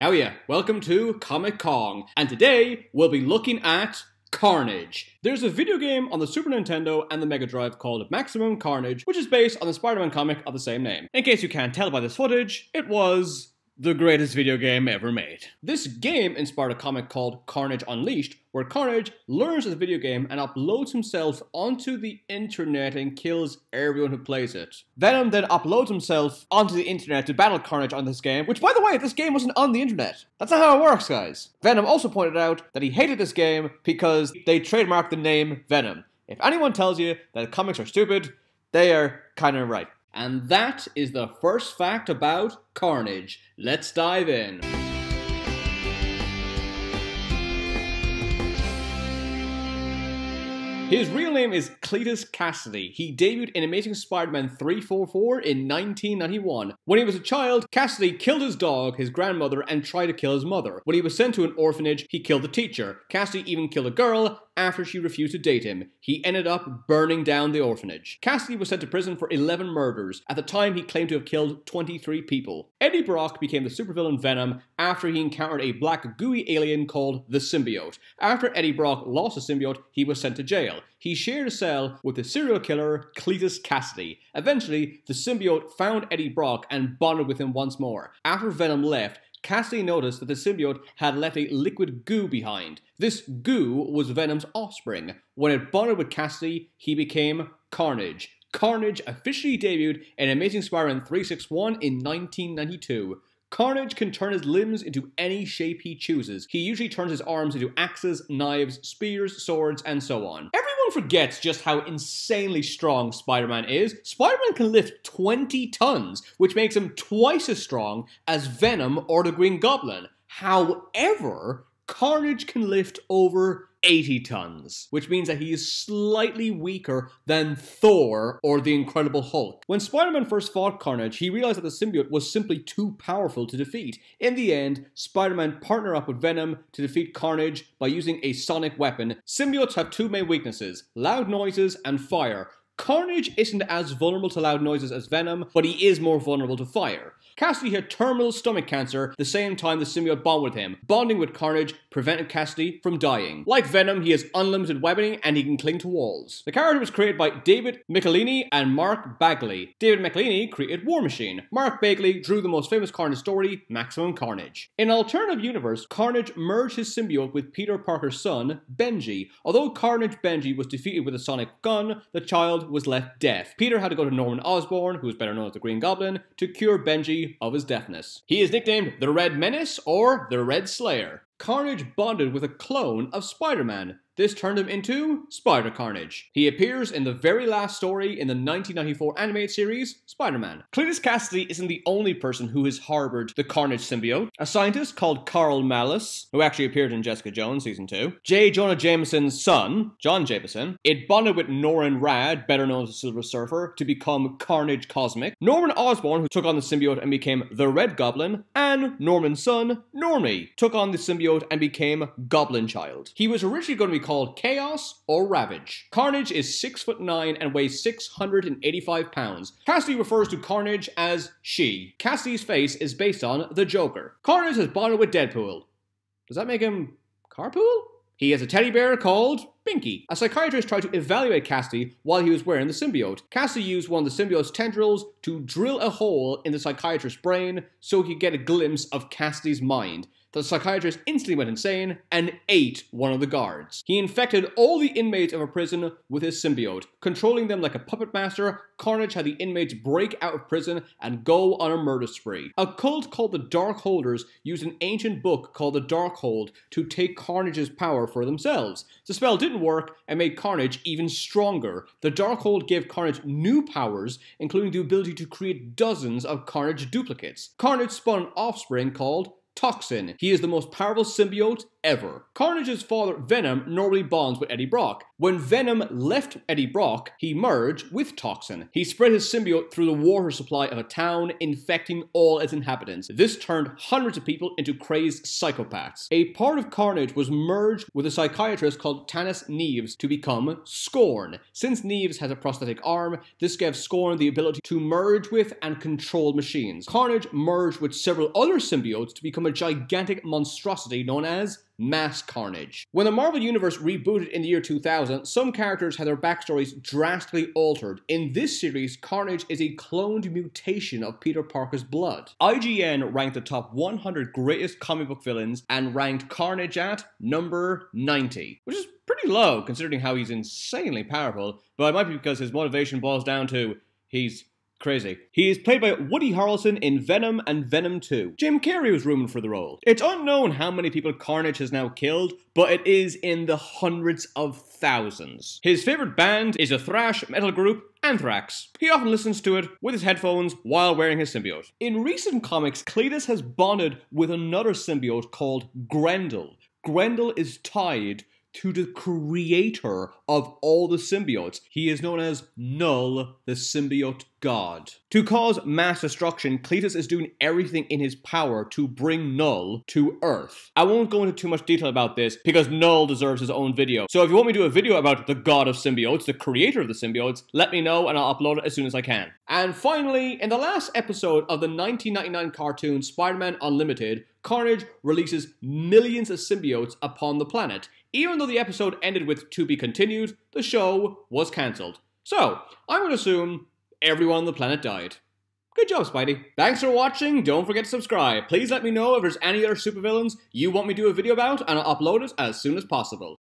Oh yeah, welcome to Comic Kong, and today we'll be looking at Carnage. There's a video game on the Super Nintendo and the Mega Drive called Maximum Carnage, which is based on the Spider-Man comic of the same name. In case you can't tell by this footage, it was the greatest video game ever made. This game inspired a comic called Carnage Unleashed, where Carnage learns as a video game and uploads himself onto the internet and kills everyone who plays it. Venom then uploads himself onto the internet to battle Carnage on this game, which, by the way, this game wasn't on the internet. That's not how it works, guys. Venom also pointed out that he hated this game because they trademarked the name Venom. If anyone tells you that comics are stupid, they are kind of right. And that is the first fact about Carnage. Let's dive in. His real name is Cletus Cassidy. He debuted in Amazing Spider-Man 344 in 1991. When he was a child, Cassidy killed his dog, his grandmother, and tried to kill his mother. When he was sent to an orphanage, he killed the teacher. Cassidy even killed a girl after she refused to date him. He ended up burning down the orphanage. Cassidy was sent to prison for 11 murders. At the time, he claimed to have killed 23 people. Eddie Brock became the supervillain Venom after he encountered a black gooey alien called the Symbiote. After Eddie Brock lost the symbiote, he was sent to jail. He shared a cell with the serial killer Cletus Cassidy. Eventually, the symbiote found Eddie Brock and bonded with him once more. After Venom left, Cassidy noticed that the symbiote had left a liquid goo behind. This goo was Venom's offspring. When it bonded with Cassidy, he became Carnage. Carnage officially debuted in Amazing Spider-Man 361 in 1992. Carnage can turn his limbs into any shape he chooses. He usually turns his arms into axes, knives, spears, swords, and so on. Everyone forgets just how insanely strong Spider-Man is. Spider-Man can lift 20 tons, which makes him twice as strong as Venom or the Green Goblin. However, Carnage can lift over 80 tons, which means that he is slightly weaker than Thor or the Incredible Hulk. When Spider-Man first fought Carnage, he realized that the symbiote was simply too powerful to defeat. In the end, Spider-Man partnered up with Venom to defeat Carnage by using a sonic weapon. Symbiotes have two main weaknesses: loud noises and fire. Carnage isn't as vulnerable to loud noises as Venom, but he is more vulnerable to fire. Cassidy had terminal stomach cancer the same time the symbiote bonded with him. Bonding with Carnage prevented Cassidy from dying. Like Venom, he has unlimited weaponing and he can cling to walls. The character was created by David Michelinie and Mark Bagley. David Michelinie created War Machine. Mark Bagley drew the most famous Carnage story, Maximum Carnage. In an alternative universe, Carnage merged his symbiote with Peter Parker's son, Benji. Although Carnage Benji was defeated with a sonic gun, the child was left deaf. Peter had to go to Norman Osborn, who is better known as the Green Goblin, to cure Benji of his deafness. He is nicknamed the Red Menace or the Red Slayer. Carnage bonded with a clone of Spider-Man. This turned him into Spider-Carnage. He appears in the very last story in the 1994 animated series, Spider-Man. Cletus Cassidy isn't the only person who has harbored the Carnage symbiote. A scientist called Carl Malice, who actually appeared in Jessica Jones Season 2, J. Jonah Jameson's son, John Jameson, it bonded with Norman Rad, better known as the Silver Surfer, to become Carnage Cosmic, Norman Osborn, who took on the symbiote and became the Red Goblin, and Norman's son, Normie, took on the symbiote and became Goblin Child. He was originally going to be called Chaos or Ravage. Carnage is 6'9" and weighs 685 pounds. Cassidy refers to Carnage as she. Cassidy's face is based on the Joker. Carnage has bonded with Deadpool. Does that make him Carpool? He has a teddy bear called Binky. A psychiatrist tried to evaluate Cassidy while he was wearing the symbiote. Cassidy used one of the symbiote's tendrils to drill a hole in the psychiatrist's brain so he could get a glimpse of Cassidy's mind. The psychiatrist instantly went insane and ate one of the guards. He infected all the inmates of a prison with his symbiote. Controlling them like a puppet master, Carnage had the inmates break out of prison and go on a murder spree. A cult called the Dark Holders used an ancient book called the Darkhold to take Carnage's power for themselves. The spell didn't work and made Carnage even stronger. The Darkhold gave Carnage new powers, including the ability to create dozens of Carnage duplicates. Carnage spun an offspring called Toxin. He is the most powerful symbiote ever. Carnage's father, Venom, normally bonds with Eddie Brock. When Venom left Eddie Brock, he merged with Toxin. He spread his symbiote through the water supply of a town, infecting all its inhabitants. This turned hundreds of people into crazed psychopaths. A part of Carnage was merged with a psychiatrist called Tanis Neves to become Scorn. Since Neves has a prosthetic arm, this gave Scorn the ability to merge with and control machines. Carnage merged with several other symbiotes to become a gigantic monstrosity known as Mass Carnage. When the Marvel Universe rebooted in the year 2000, some characters had their backstories drastically altered. In this series, Carnage is a cloned mutation of Peter Parker's blood. IGN ranked the top 100 greatest comic book villains and ranked Carnage at number 90, which is pretty low considering how he's insanely powerful, but it might be because his motivation boils down to he's crazy. He is played by Woody Harrelson in Venom and Venom 2. Jim Carrey was rumored for the role. It's unknown how many people Carnage has now killed, but it is in the hundreds of thousands. His favorite band is a thrash metal group, Anthrax. He often listens to it with his headphones while wearing his symbiote. In recent comics, Cletus has bonded with another symbiote called Grendel. Grendel is tied to the creator of all the symbiotes. He is known as Null, the symbiote god. To cause mass destruction, Cletus is doing everything in his power to bring Null to Earth. I won't go into too much detail about this because Null deserves his own video. So if you want me to do a video about the god of symbiotes, the creator of the symbiotes, let me know and I'll upload it as soon as I can. And finally, in the last episode of the 1999 cartoon Spider-Man Unlimited, Carnage releases millions of symbiotes upon the planet. Even though the episode ended with "to be continued," the show was cancelled. So, I would assume everyone on the planet died. Good job, Spidey. Thanks for watching. Don't forget to subscribe. Please let me know if there's any other supervillains you want me to do a video about, and I'll upload it as soon as possible.